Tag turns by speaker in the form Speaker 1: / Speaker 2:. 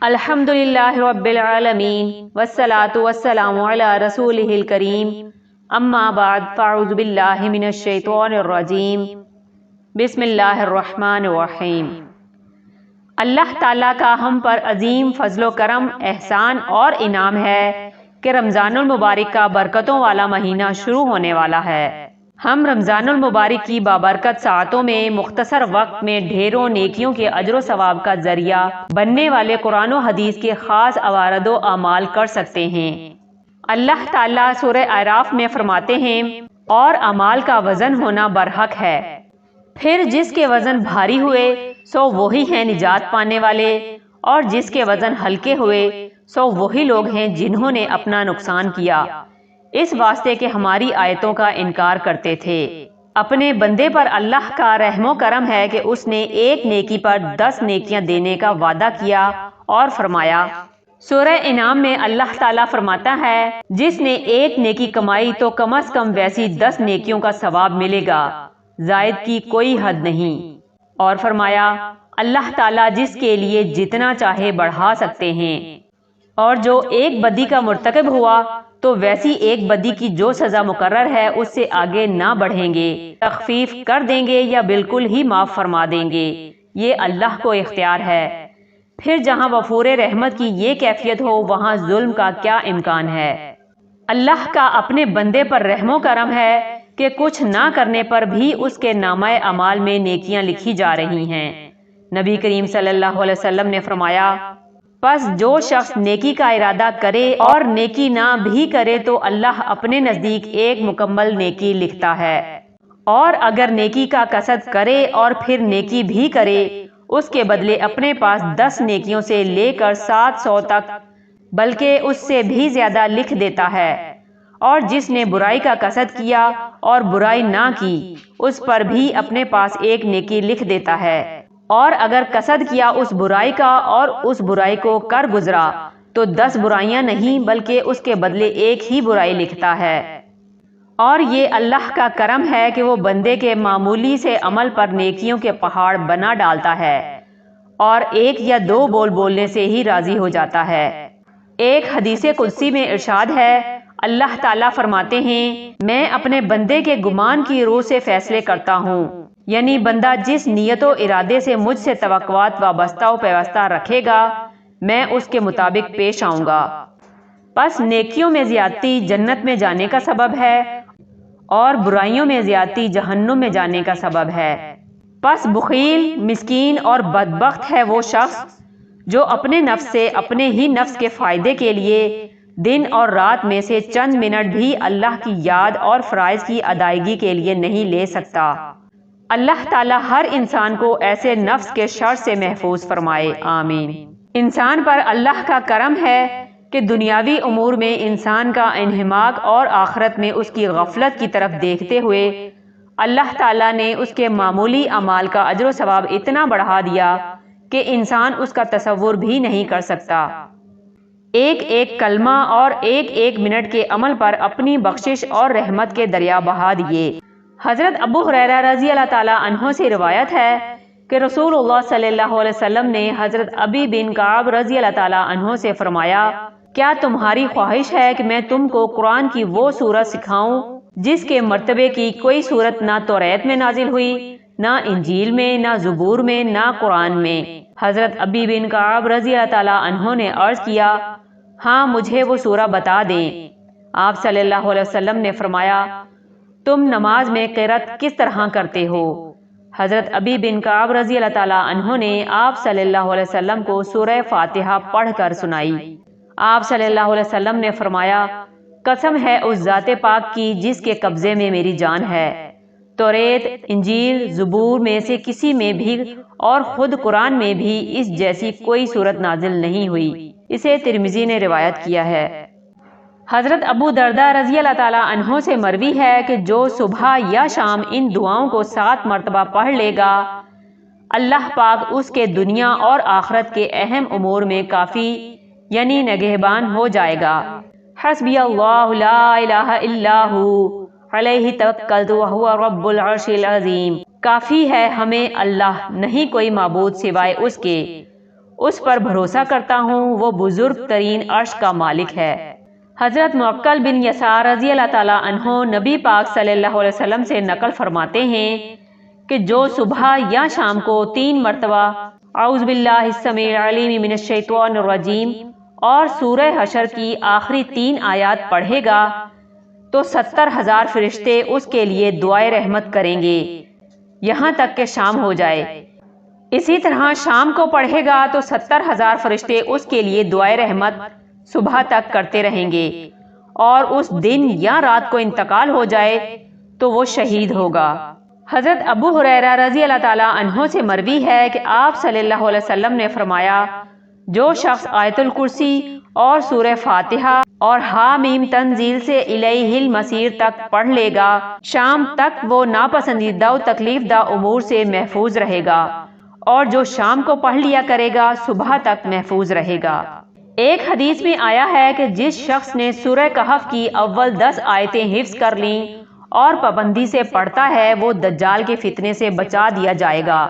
Speaker 1: الحمدللہ رب العالمین والصلاة والسلام علی رسولہ الکریم اما بعد فاعوذ باللہ من الشیطان الرجیم بسم اللہ الرحمن الرحیم۔ اللہ تعالیٰ کا ہم پر عظیم فضل و کرم، احسان اور انعام ہے کہ رمضان المبارک کا برکتوں والا مہینہ شروع ہونے والا ہے۔ ہم رمضان المبارک کی بابرکت ساعتوں میں مختصر وقت میں ڈھیروں نیکیوں کے اجر و ثواب کا ذریعہ بننے والے قرآن و حدیث کے خاص اوارد و اعمال کر سکتے ہیں۔ اللہ تعالیٰ سورہ اعراف میں فرماتے ہیں، اور اعمال کا وزن ہونا برحق ہے، پھر جس کے وزن بھاری ہوئے سو وہی ہیں نجات پانے والے، اور جس کے وزن ہلکے ہوئے سو وہی لوگ ہیں جنہوں نے اپنا نقصان کیا، اس واسطے کہ ہماری آیتوں کا انکار کرتے تھے۔ اپنے بندے پر اللہ کا رحم و کرم ہے کہ اس نے ایک نیکی پر 10 نیکیاں دینے کا وعدہ کیا اور فرمایا۔ سورہ انعام میں اللہ تعالیٰ فرماتا ہے، جس نے ایک نیکی کمائی تو کم از کم ویسی 10 نیکیوں کا ثواب ملے گا، زائد کی کوئی حد نہیں۔ اور فرمایا، اللہ تعالیٰ جس کے لیے جتنا چاہے بڑھا سکتے ہیں، اور جو ایک بدی کا مرتکب ہوا تو ویسی ایک بدی کی جو سزا مقرر ہے اس سے آگے نہ بڑھیں گے، تخفیف کر دیں گے یا بالکل ہی معاف فرما دیں گے، یہ اللہ کو اختیار ہے۔ پھر جہاں وفور رحمت کی یہ کیفیت ہو وہاں ظلم کا کیا امکان ہے۔ اللہ کا اپنے بندے پر رحم و کرم ہے کہ کچھ نہ کرنے پر بھی اس کے نامہ اعمال میں نیکیاں لکھی جا رہی ہیں۔ نبی کریم صلی اللہ علیہ وسلم نے فرمایا، پس جو شخص نیکی کا ارادہ کرے اور نیکی نہ بھی کرے تو اللہ اپنے نزدیک ایک مکمل نیکی لکھتا ہے، اور اگر نیکی کا قصد کرے اور پھر نیکی بھی کرے اس کے بدلے اپنے پاس 10 نیکیوں سے لے کر 700 تک بلکہ اس سے بھی زیادہ لکھ دیتا ہے۔ اور جس نے برائی کا قصد کیا اور برائی نہ کی اس پر بھی اپنے پاس ایک نیکی لکھ دیتا ہے، اور اگر قصد کیا اس برائی کا اور اس برائی کو کر گزرا تو 10 برائیاں نہیں بلکہ اس کے بدلے ایک ہی برائی لکھتا ہے۔ اور یہ اللہ کا کرم ہے کہ وہ بندے کے معمولی سے عمل پر نیکیوں کے پہاڑ بنا ڈالتا ہے، اور ایک یا 2 بول بولنے سے ہی راضی ہو جاتا ہے۔ ایک حدیث قدسی میں ارشاد ہے، اللہ تعالیٰ فرماتے ہیں، میں اپنے بندے کے گمان کی روح سے فیصلے کرتا ہوں، یعنی بندہ جس نیت و ارادے سے مجھ سے توقعات وابستہ و پیوستہ رکھے گا میں اس کے مطابق پیش آؤں گا۔ پس نیکیوں میں زیادتی جنت میں جانے کا سبب ہے، اور برائیوں میں زیادتی جہنم میں جانے کا سبب ہے۔ پس بخیل، مسکین اور بدبخت ہے وہ شخص جو اپنے نفس سے اپنے ہی نفس کے فائدے کے لیے دن اور رات میں سے چند منٹ بھی اللہ کی یاد اور فرائض کی ادائیگی کے لیے نہیں لے سکتا۔ اللہ تعالیٰ ہر انسان کو ایسے نفس کے شر سے محفوظ فرمائے، آمین۔ انسان پر اللہ کا کرم ہے کہ دنیاوی امور میں انسان کا انہماک اور آخرت میں اس کی غفلت کی طرف دیکھتے ہوئے اللہ تعالیٰ نے اس کے معمولی اعمال کا اجر و ثواب اتنا بڑھا دیا کہ انسان اس کا تصور بھی نہیں کر سکتا۔ ایک ایک کلمہ اور ایک ایک منٹ کے عمل پر اپنی بخشش اور رحمت کے دریا بہا دیے۔ حضرت ابو ہریرہ رضی اللہ تعالیٰ عنہ سے روایت ہے کہ رسول اللہ صلی اللہ علیہ وسلم نے حضرت ابی بن کعب رضی اللہ تعالیٰ عنہ سے فرمایا، کیا تمہاری خواہش ہے کہ میں تم کو قرآن کی وہ سورت سکھاؤں جس کے مرتبے کی کوئی سورت نہ توریت میں نازل ہوئی، نہ انجیل میں، نہ زبور میں، نہ قرآن میں؟ حضرت ابی بن کعب رضی اللہ تعالیٰ عنہ نے عرض کیا، ہاں مجھے وہ سورہ بتا دیں۔ آپ صلی اللہ علیہ وسلم نے فرمایا، تم نماز میں قرأت کس طرح کرتے ہو؟ حضرت ابی بن کعب رضی اللہ تعالیٰ عنہ نے آپ صلی اللہ علیہ وسلم کو سورہ فاتحہ پڑھ کر سنائی۔ آپ صلی اللہ علیہ وسلم نے فرمایا، قسم ہے اس ذات پاک کی جس کے قبضے میں میری جان ہے، توریت، انجیل، زبور میں سے کسی میں بھی اور خود قرآن میں بھی اس جیسی کوئی سورت نازل نہیں ہوئی۔ اسے ترمذی نے روایت کیا ہے۔ حضرت ابو درداء رضی اللہ تعالیٰ عنہ سے مروی ہے کہ جو صبح یا شام ان دعاؤں کو 7 مرتبہ پڑھ لے گا اللہ پاک اس کے دنیا اور آخرت کے اہم امور میں کافی یعنی نگہبان ہو جائے گا۔ حسبی اللہ لا الہ الا ہو علیہ توکلت وہو رب العرش العظیم۔ کافی ہے ہمیں اللہ، نہیں کوئی معبود سوائے اس کے، اس پر بھروسہ کرتا ہوں، وہ بزرگ ترین عرش کا مالک ہے۔ حضرت معقل بن یسار رضی اللہ تعالیٰ عنہ نبی پاک صلی اللہ علیہ وسلم سے نقل فرماتے ہیں کہ جو صبح یا شام کو 3 مرتبہ اعوذ باللہ السمیع العلیم من الشیطان الرجیم اور سورہ حشر کی آخری 3 آیات پڑھے گا تو 70,000 فرشتے اس کے لیے دعائے رحمت کریں گے یہاں تک کہ شام ہو جائے۔ اسی طرح شام کو پڑھے گا تو 70,000 فرشتے اس کے لیے دعائے رحمت صبح تک کرتے رہیں گے، اور اس دن یا رات کو انتقال ہو جائے تو وہ شہید ہوگا۔ حضرت ابو ہریرہ رضی اللہ تعالیٰ عنہ سے مروی ہے کہ آپ صلی اللہ علیہ وسلم نے فرمایا، جو شخص آیت الکرسی اور سورہ فاتحہ اور حامیم تنزیل سے الیہ المصیر تک پڑھ لے گا، شام تک وہ ناپسندیدہ و تکلیف دہ امور سے محفوظ رہے گا، اور جو شام کو پڑھ لیا کرے گا صبح تک محفوظ رہے گا۔ ایک حدیث میں آیا ہے کہ جس شخص نے سورہ کہف کی اول 10 آیتیں حفظ کر لیں اور پابندی سے پڑھتا ہے، وہ دجال کے فتنے سے بچا دیا جائے گا۔